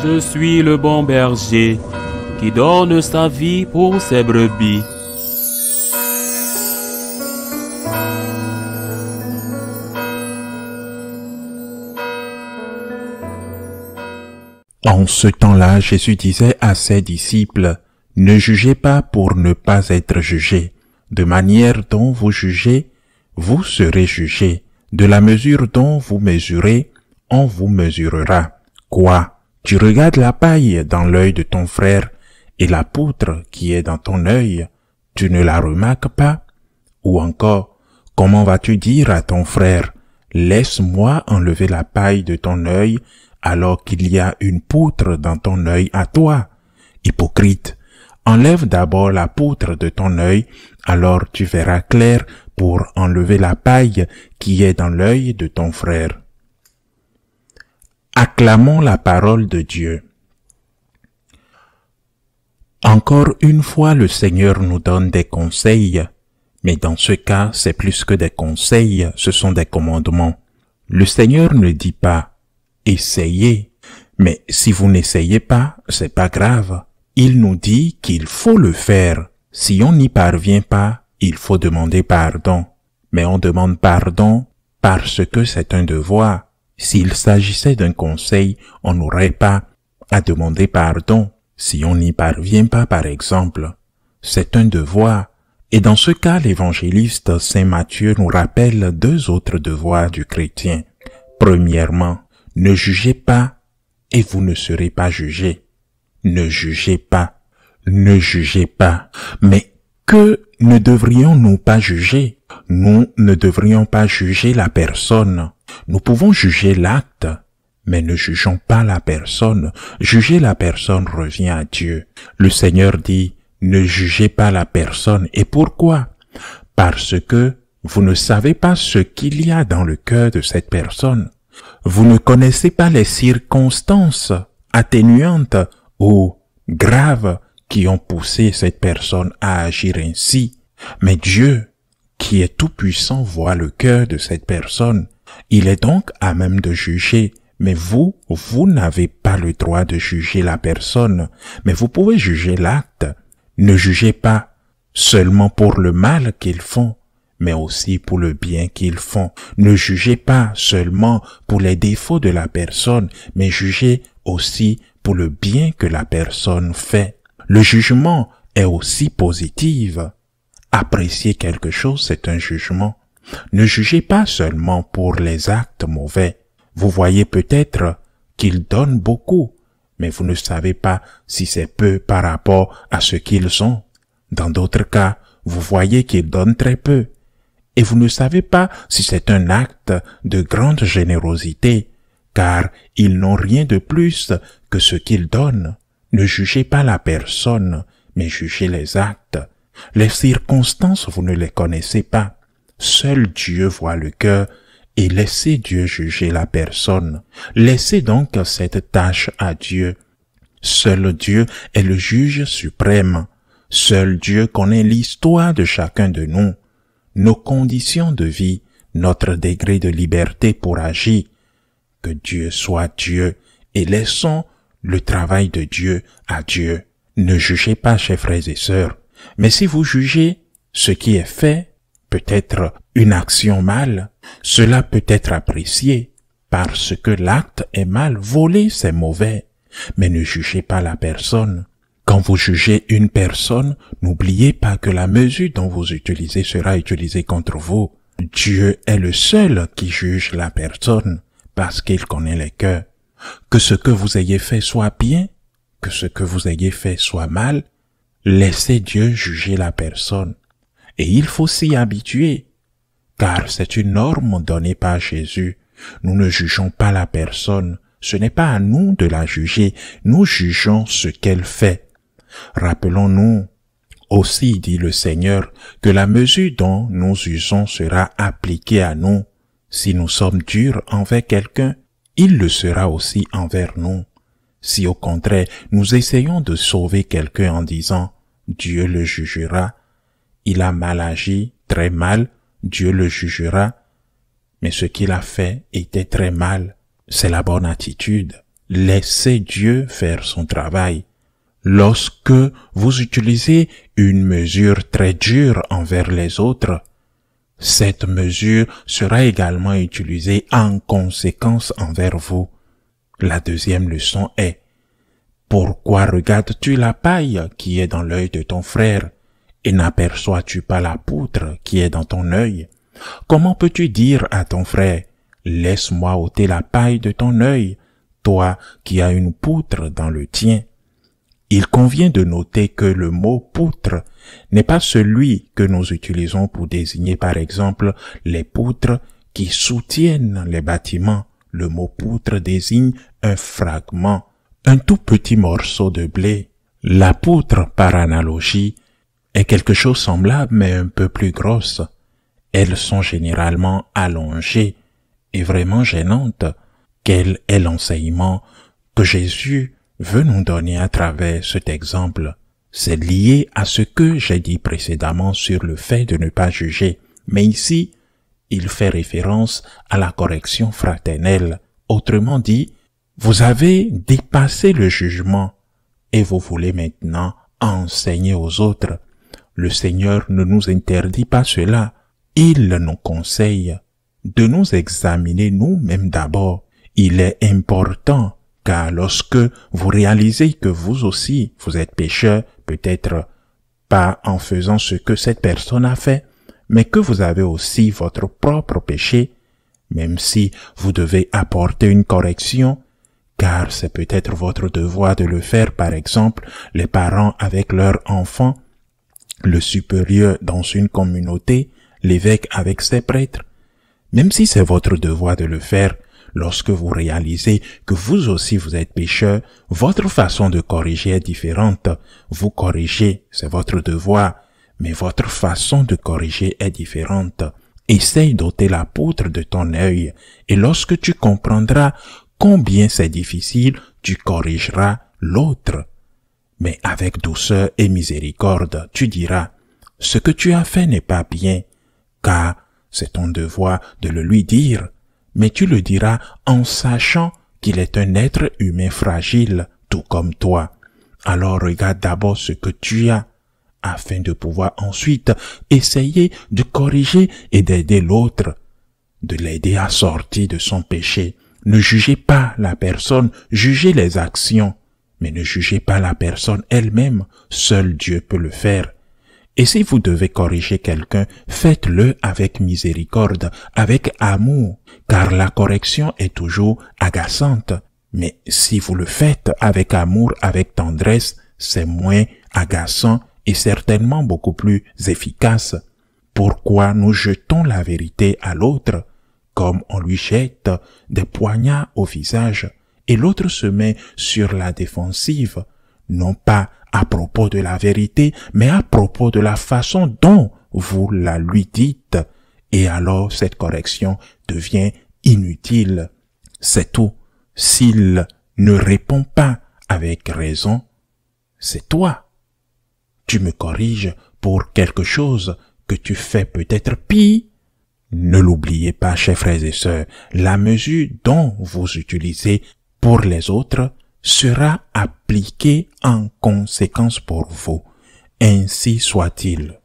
Je suis le bon berger qui donne sa vie pour ses brebis. En ce temps-là, Jésus disait à ses disciples, « Ne jugez pas pour ne pas être jugés. De manière dont vous jugez, vous serez jugés. De la mesure dont vous mesurez, on vous mesurera. Quoi? Tu regardes la paille dans l'œil de ton frère et la poutre qui est dans ton œil, tu ne la remarques pas? Ou encore, comment vas-tu dire à ton frère, « Laisse-moi enlever la paille de ton œil » alors qu'il y a une poutre dans ton œil à toi? Hypocrite, enlève d'abord la poutre de ton œil, alors tu verras clair pour enlever la paille qui est dans l'œil de ton frère. Acclamons la parole de Dieu. Encore une fois, le Seigneur nous donne des conseils, mais dans ce cas, c'est plus que des conseils, ce sont des commandements. Le Seigneur ne dit pas essayez, mais si vous n'essayez pas, c'est pas grave. Il nous dit qu'il faut le faire. Si on n'y parvient pas, il faut demander pardon. Mais on demande pardon parce que c'est un devoir. S'il s'agissait d'un conseil, on n'aurait pas à demander pardon. Si on n'y parvient pas, par exemple, c'est un devoir. Et dans ce cas, l'évangéliste Saint Matthieu nous rappelle deux autres devoirs du chrétien. Premièrement, ne jugez pas et vous ne serez pas jugés. Ne jugez pas, ne jugez pas. Mais que ne devrions-nous pas juger? Nous ne devrions pas juger la personne. Nous pouvons juger l'acte, mais ne jugeons pas la personne. Juger la personne revient à Dieu. Le Seigneur dit, ne jugez pas la personne. Et pourquoi? Parce que vous ne savez pas ce qu'il y a dans le cœur de cette personne. Vous ne connaissez pas les circonstances atténuantes ou graves qui ont poussé cette personne à agir ainsi. Mais Dieu, qui est tout-puissant, voit le cœur de cette personne. Il est donc à même de juger. Mais vous n'avez pas le droit de juger la personne, mais vous pouvez juger l'acte. Ne jugez pas seulement pour le mal qu'ils font, mais aussi pour le bien qu'ils font. Ne jugez pas seulement pour les défauts de la personne, mais jugez aussi pour le bien que la personne fait. Le jugement est aussi positif. Apprécier quelque chose, c'est un jugement. Ne jugez pas seulement pour les actes mauvais. Vous voyez peut-être qu'ils donnent beaucoup, mais vous ne savez pas si c'est peu par rapport à ce qu'ils ont. Dans d'autres cas, vous voyez qu'ils donnent très peu. Et vous ne savez pas si c'est un acte de grande générosité, car ils n'ont rien de plus que ce qu'ils donnent. Ne jugez pas la personne, mais jugez les actes. Les circonstances, vous ne les connaissez pas. Seul Dieu voit le cœur et laissez Dieu juger la personne. Laissez donc cette tâche à Dieu. Seul Dieu est le juge suprême. Seul Dieu connaît l'histoire de chacun de nous, nos conditions de vie, notre degré de liberté pour agir. Que Dieu soit Dieu et laissons le travail de Dieu à Dieu. Ne jugez pas, chers frères et sœurs, mais si vous jugez ce qui est fait, peut-être une action mal, cela peut être apprécié parce que l'acte est mal. Voler, c'est mauvais, mais ne jugez pas la personne. Quand vous jugez une personne, n'oubliez pas que la mesure dont vous utilisez sera utilisée contre vous. Dieu est le seul qui juge la personne parce qu'il connaît les cœurs. Que ce que vous ayez fait soit bien, que ce que vous ayez fait soit mal, laissez Dieu juger la personne. Et il faut s'y habituer, car c'est une norme donnée par Jésus. Nous ne jugeons pas la personne, ce n'est pas à nous de la juger, nous jugeons ce qu'elle fait. Rappelons-nous aussi, dit le Seigneur, que la mesure dont nous usons sera appliquée à nous. Si nous sommes durs envers quelqu'un, il le sera aussi envers nous. Si au contraire, nous essayons de sauver quelqu'un en disant « Dieu le jugera », il a mal agi, très mal, Dieu le jugera, mais ce qu'il a fait était très mal, c'est la bonne attitude. Laissez Dieu faire son travail. Lorsque vous utilisez une mesure très dure envers les autres, cette mesure sera également utilisée en conséquence envers vous. La deuxième leçon est: pourquoi regardes-tu la paille qui est dans l'œil de ton frère et n'aperçois-tu pas la poutre qui est dans ton œil? Comment peux-tu dire à ton frère: laisse-moi ôter la paille de ton œil, toi qui as une poutre dans le tien? Il convient de noter que le mot poutre n'est pas celui que nous utilisons pour désigner par exemple les poutres qui soutiennent les bâtiments. Le mot poutre désigne un fragment, un tout petit morceau de blé. La poutre, par analogie, est quelque chose semblable mais un peu plus grosse. Elles sont généralement allongées et vraiment gênantes. Quel est l'enseignement que Jésus veut nous donner à travers cet exemple? C'est lié à ce que j'ai dit précédemment sur le fait de ne pas juger. Mais ici, il fait référence à la correction fraternelle. Autrement dit, vous avez dépassé le jugement et vous voulez maintenant enseigner aux autres. Le Seigneur ne nous interdit pas cela. Il nous conseille de nous examiner nous-mêmes d'abord. Il est important, car lorsque vous réalisez que vous aussi, vous êtes pécheur, peut-être pas en faisant ce que cette personne a fait, mais que vous avez aussi votre propre péché, même si vous devez apporter une correction, car c'est peut-être votre devoir de le faire, par exemple, les parents avec leurs enfants, le supérieur dans une communauté, l'évêque avec ses prêtres. Même si c'est votre devoir de le faire, lorsque vous réalisez que vous aussi vous êtes pécheur, votre façon de corriger est différente. Vous corrigez, c'est votre devoir, mais votre façon de corriger est différente. Essaye d'ôter la poutre de ton œil, et lorsque tu comprendras combien c'est difficile, tu corrigeras l'autre. Mais avec douceur et miséricorde, tu diras: ce que tu as fait n'est pas bien, car c'est ton devoir de le lui dire. Mais tu le diras en sachant qu'il est un être humain fragile, tout comme toi. Alors regarde d'abord ce que tu as, afin de pouvoir ensuite essayer de corriger et d'aider l'autre, de l'aider à sortir de son péché. Ne jugez pas la personne, jugez les actions, mais ne jugez pas la personne elle-même. Seul Dieu peut le faire. Et si vous devez corriger quelqu'un, faites-le avec miséricorde, avec amour, car la correction est toujours agaçante. Mais si vous le faites avec amour, avec tendresse, c'est moins agaçant et certainement beaucoup plus efficace. Pourquoi nous jetons la vérité à l'autre, comme on lui jette des poignards au visage, et l'autre se met sur la défensive, non pas à propos de la vérité, mais à propos de la façon dont vous la lui dites, et alors cette correction devient inutile. C'est tout. S'il ne répond pas avec raison, c'est toi. Tu me corriges pour quelque chose que tu fais peut-être pire. Ne l'oubliez pas, chers frères et sœurs, la mesure dont vous utilisez pour les autres sera appliquée en conséquence pour vous. Ainsi soit-il.